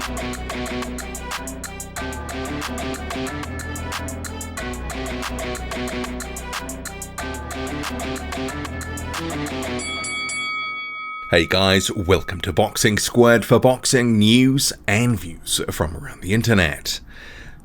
Hey guys, welcome to Boxing Squad for boxing news and views from around the internet.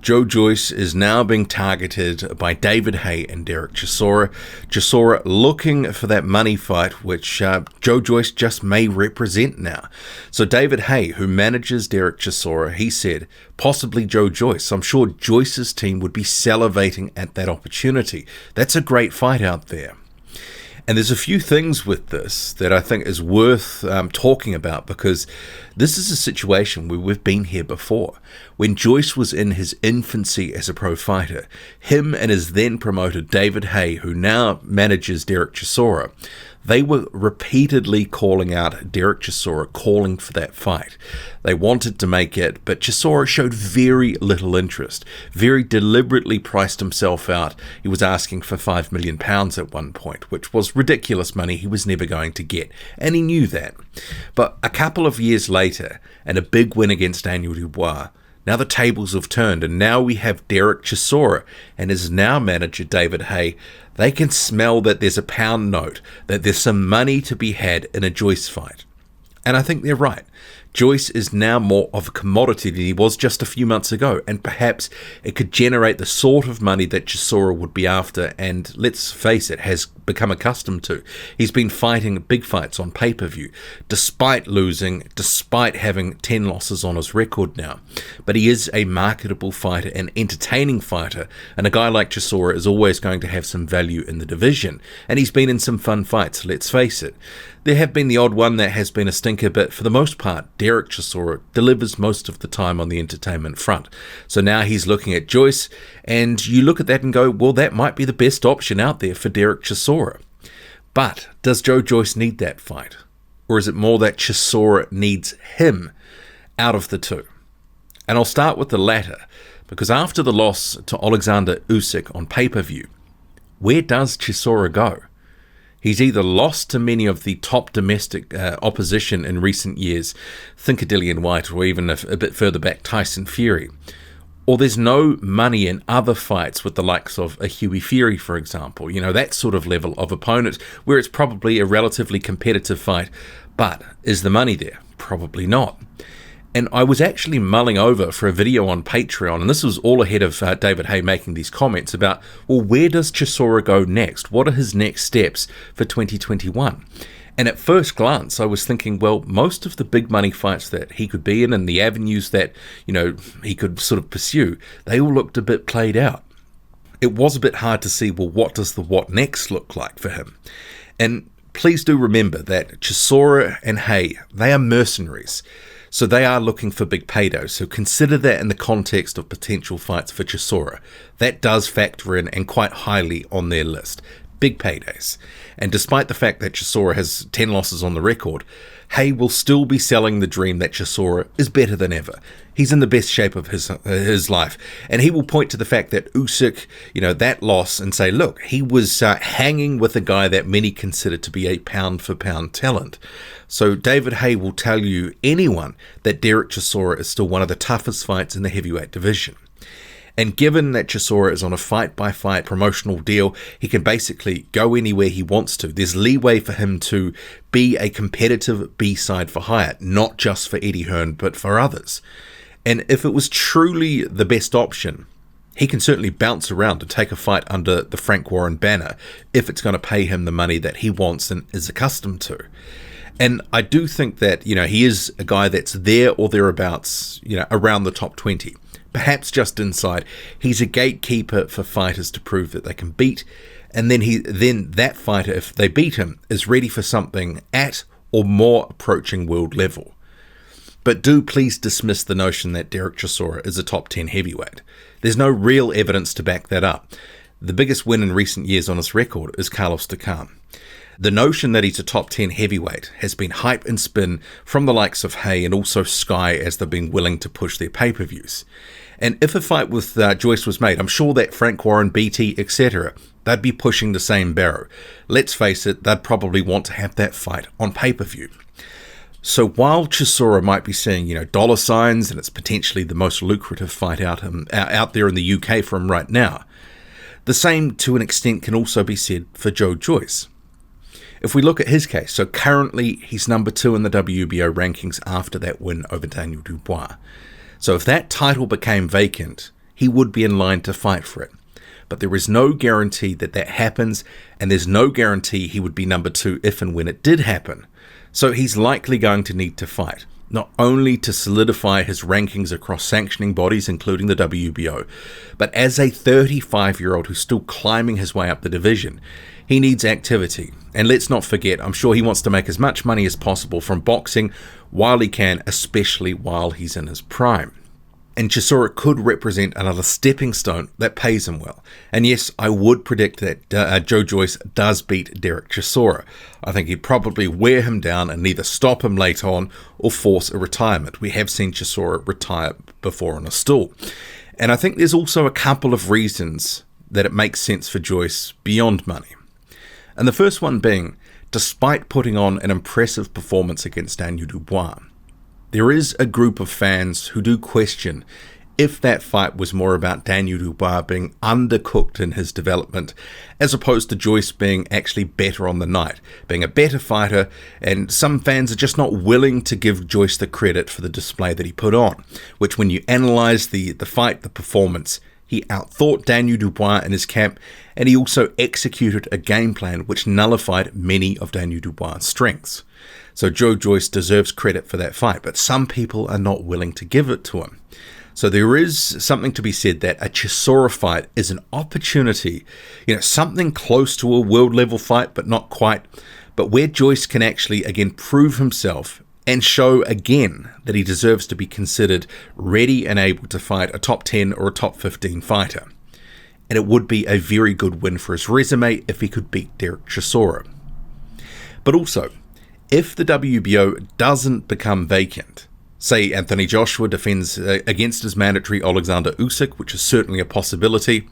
Joyce is now being targeted by David Haye and Derek Chisora. Chisora looking for that money fight, which Joyce just may represent now. So David Haye, who manages Derek Chisora, he said, possibly Joyce. I'm sure Joyce's team would be salivating at that opportunity. That's a great fight out there. And there's a few things with this that I think is worth talking about, because this is a situation where we've been here before. When Joyce was in his infancy as a pro fighter, him and his then promoter David Haye, who now manages Derek Chisora, they were repeatedly calling out Derek Chisora, calling for that fight. They wanted to make it, but Chisora showed very little interest, very deliberately priced himself out. He was asking for £5 million at one point, which was ridiculous money he was never going to get, and he knew that. But a couple of years later, and a big win against Daniel Dubois, now the tables have turned, and now we have Derek Chisora and his now manager David Haye. They can smell that there's a pound note, that there's some money to be had in a Joyce fight. And I think they're right. Joyce is now more of a commodity than he was just a few months ago, and perhaps it could generate the sort of money that Chisora would be after, and let's face it, has become accustomed to. He's been fighting big fights on pay-per-view, despite losing, despite having 10 losses on his record now. But he is a marketable fighter, an entertaining fighter, and a guy like Chisora is always going to have some value in the division, and he's been in some fun fights, let's face it. There have been the odd one that has been a stinker, but for the most part, Derek Chisora delivers most of the time on the entertainment front. So now he's looking at Joyce, and you look at that and go, well, that might be the best option out there for Derek Chisora. But does Joyce need that fight? Or is it more that Chisora needs him out of the two? And I'll start with the latter, because after the loss to Alexander Usyk on pay-per-view, where does Chisora go? He's either lost to many of the top domestic opposition in recent years, think a Dillian White, or even a bit further back, Tyson Fury, or there's no money in other fights with the likes of a Hughie Fury, for example, that sort of level of opponent where it's probably a relatively competitive fight, but is the money there? Probably not. And I was actually mulling over for a video on Patreon, and this was all ahead of David Haye making these comments about, well, where does Chisora go next? What are his next steps for 2021? And at first glance, I was thinking, well, most of the big money fights that he could be in and the avenues that, he could sort of pursue, they all looked a bit played out. It was a bit hard to see, well, what does the what next look like for him? And please do remember that Chisora and Haye, they are mercenaries. So they are looking for big paydays. So consider that in the context of potential fights for Chisora. That does factor in and quite highly on their list. Big paydays. And despite the fact that Chisora has 10 losses on the record, Haye will still be selling the dream that Chisora is better than ever. He's in the best shape of his life. And he will point to the fact that Usyk, that loss, and say, look, he was hanging with a guy that many consider to be a pound-for-pound talent. So David Haye will tell anyone that Derek Chisora is still one of the toughest fights in the heavyweight division. And given that Chisora is on a fight-by-fight promotional deal, he can basically go anywhere he wants to. There's leeway for him to be a competitive B-side for hire, not just for Eddie Hearn, but for others. And if it was truly the best option, he can certainly bounce around and take a fight under the Frank Warren banner if it's going to pay him the money that he wants and is accustomed to. And I do think that, he is a guy that's there or thereabouts, around the top 20. Perhaps just inside. He's a gatekeeper for fighters to prove that they can beat, and then that fighter, if they beat him, is ready for something at or more approaching world level. But do please dismiss the notion that Derek Chisora is a top 10 heavyweight. There's no real evidence to back that up. The biggest win in recent years on his record is Carlos Takam. The notion that he's a top 10 heavyweight has been hype and spin from the likes of Haye and also Sky as they've been willing to push their pay-per-views. And if a fight with Joyce was made, I'm sure that Frank Warren, BT, etc., they'd be pushing the same barrow. Let's face it, they'd probably want to have that fight on pay-per-view. So while Chisora might be seeing, dollar signs and it's potentially the most lucrative fight out there in the UK for him right now, the same to an extent can also be said for Joe Joyce. If we look at his case, so currently he's number 2 in the WBO rankings after that win over Daniel Dubois. So if that title became vacant, he would be in line to fight for it. But there is no guarantee that happens, and there's no guarantee he would be number 2 if and when it did happen. So he's likely going to need to fight, not only to solidify his rankings across sanctioning bodies, including the WBO, but as a 35-year-old who's still climbing his way up the division, he needs activity. And let's not forget, I'm sure he wants to make as much money as possible from boxing while he can, especially while he's in his prime. And Chisora could represent another stepping stone that pays him well. And yes, I would predict that Joe Joyce does beat Derek Chisora. I think he'd probably wear him down and either stop him late on or force a retirement. We have seen Chisora retire before on a stool. And I think there's also a couple of reasons that it makes sense for Joyce beyond money. And the first one being, despite putting on an impressive performance against Daniel Dubois, there is a group of fans who do question if that fight was more about Daniel Dubois being undercooked in his development, as opposed to Joyce being actually better on the night, being a better fighter, and some fans are just not willing to give Joyce the credit for the display that he put on, which when you analyse the fight, the performance, he outthought Daniel Dubois in his camp, and he also executed a game plan which nullified many of Daniel Dubois' strengths. So Joe Joyce deserves credit for that fight, but some people are not willing to give it to him. So there is something to be said that a Chisora fight is an opportunity, something close to a world level fight, but not quite, but where Joyce can actually, again, prove himself and show again that he deserves to be considered ready and able to fight a top 10 or a top 15 fighter. And it would be a very good win for his resume if he could beat Derek Chisora. But also, if the WBO doesn't become vacant, say Anthony Joshua defends against his mandatory Alexander Usyk, which is certainly a possibility,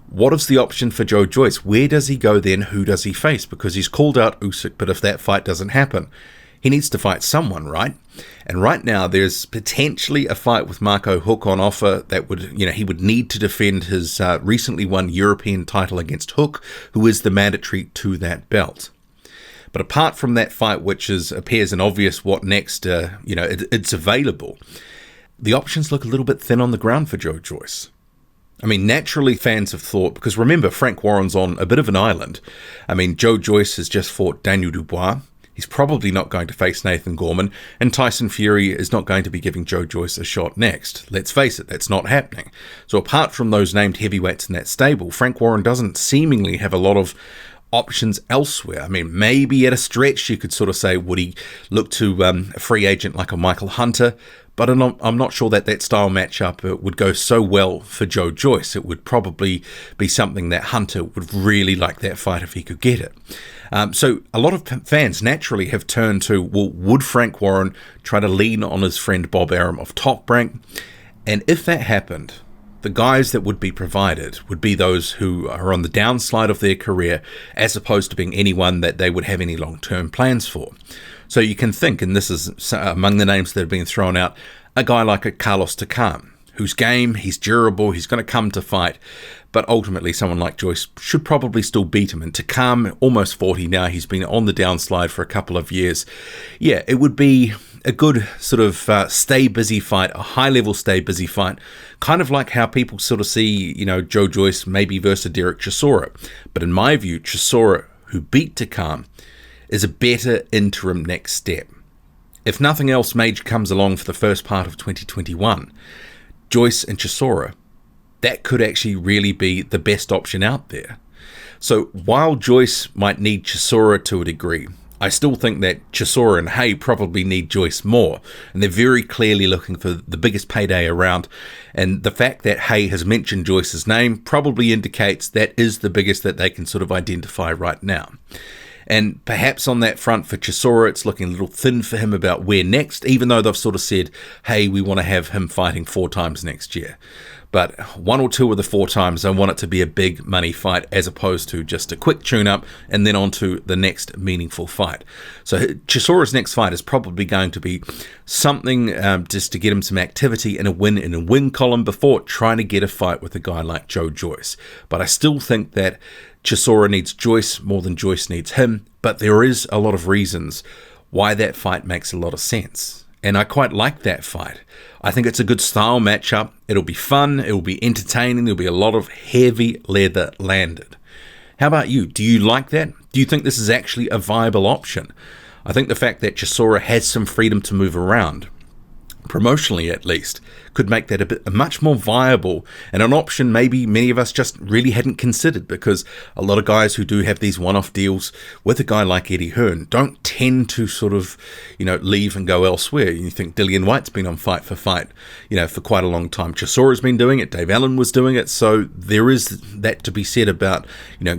what is the option for Joe Joyce? Where does he go then? Who does he face? Because he's called out Usyk, but if that fight doesn't happen, he needs to fight someone, right? And right now, there's potentially a fight with Marco Huck on offer that would, he would need to defend his recently won European title against Huck, who is the mandatory to that belt. But apart from that fight, which appears an obvious what next, it's available, the options look a little bit thin on the ground for Joe Joyce. I mean, naturally fans have thought, because remember, Frank Warren's on a bit of an island. I mean, Joe Joyce has just fought Daniel Dubois. He's probably not going to face Nathan Gorman, and Tyson Fury is not going to be giving Joe Joyce a shot next. Let's face it, that's not happening. So apart from those named heavyweights in that stable, Frank Warren doesn't seemingly have a lot of options elsewhere. I mean, maybe at a stretch you could sort of say, would he look to a free agent like a Michael Hunter? But I'm not sure that style matchup would go so well for Joe Joyce. It would probably be something that Hunter would really like that fight if he could get it. So a lot of fans naturally have turned to, well, would Frank Warren try to lean on his friend Bob Arum of Top Rank? And if that happened, the guys that would be provided would be those who are on the downslide of their career, as opposed to being anyone that they would have any long-term plans for. So you can think, and this is among the names that have been thrown out, a guy like a Carlos Takam, whose game, he's durable, he's going to come to fight, but ultimately someone like Joyce should probably still beat him. And Takam, almost 40 now, he's been on the downslide for a couple of years. Yeah, it would be a good sort of stay busy fight, a high-level stay busy fight, kind of like how people sort of see, Joe Joyce maybe versus Derek Chisora. But in my view, Chisora, who beat Takam, is a better interim next step. If nothing else major comes along for the first part of 2021, Joyce and Chisora, that could actually really be the best option out there. So while Joyce might need Chisora to a degree, I still think that Chisora and Hay probably need Joyce more, and they're very clearly looking for the biggest payday around, and the fact that Hay has mentioned Joyce's name probably indicates that is the biggest that they can sort of identify right now. And perhaps on that front for Chisora, it's looking a little thin for him about where next, even though they've sort of said, hey, we want to have him fighting 4 times next year. But 1 or 2 of the 4 times, I want it to be a big money fight as opposed to just a quick tune-up and then on to the next meaningful fight. So Chisora's next fight is probably going to be something just to get him some activity and a win column before trying to get a fight with a guy like Joyce. But I still think that Chisora needs Joyce more than Joyce needs him, but there is a lot of reasons why that fight makes a lot of sense. And I quite like that fight. I think it's a good style matchup. It'll be fun. It'll be entertaining. There'll be a lot of heavy leather landed. How about you? Do you like that? Do you think this is actually a viable option? I think the fact that Chisora has some freedom to move around, promotionally at least, could make that a much more viable and an option maybe many of us just really hadn't considered, because a lot of guys who do have these one-off deals with a guy like Eddie Hearn don't tend to sort of, leave and go elsewhere. You think Dillian White's been on Fight for Fight, for quite a long time. Chisora's been doing it. Dave Allen was doing it. So there is that to be said about,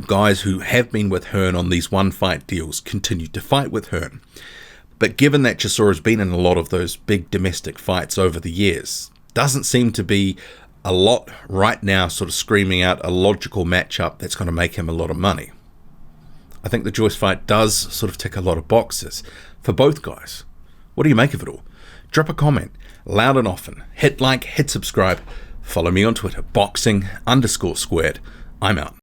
guys who have been with Hearn on these one-fight deals continue to fight with Hearn. But given that Chisora's been in a lot of those big domestic fights over the years, doesn't seem to be a lot right now sort of screaming out a logical matchup that's going to make him a lot of money. I think the Joyce fight does sort of tick a lot of boxes for both guys. What do you make of it all? Drop a comment, loud and often. Hit like, hit subscribe. Follow me on Twitter, boxing_squared. I'm out.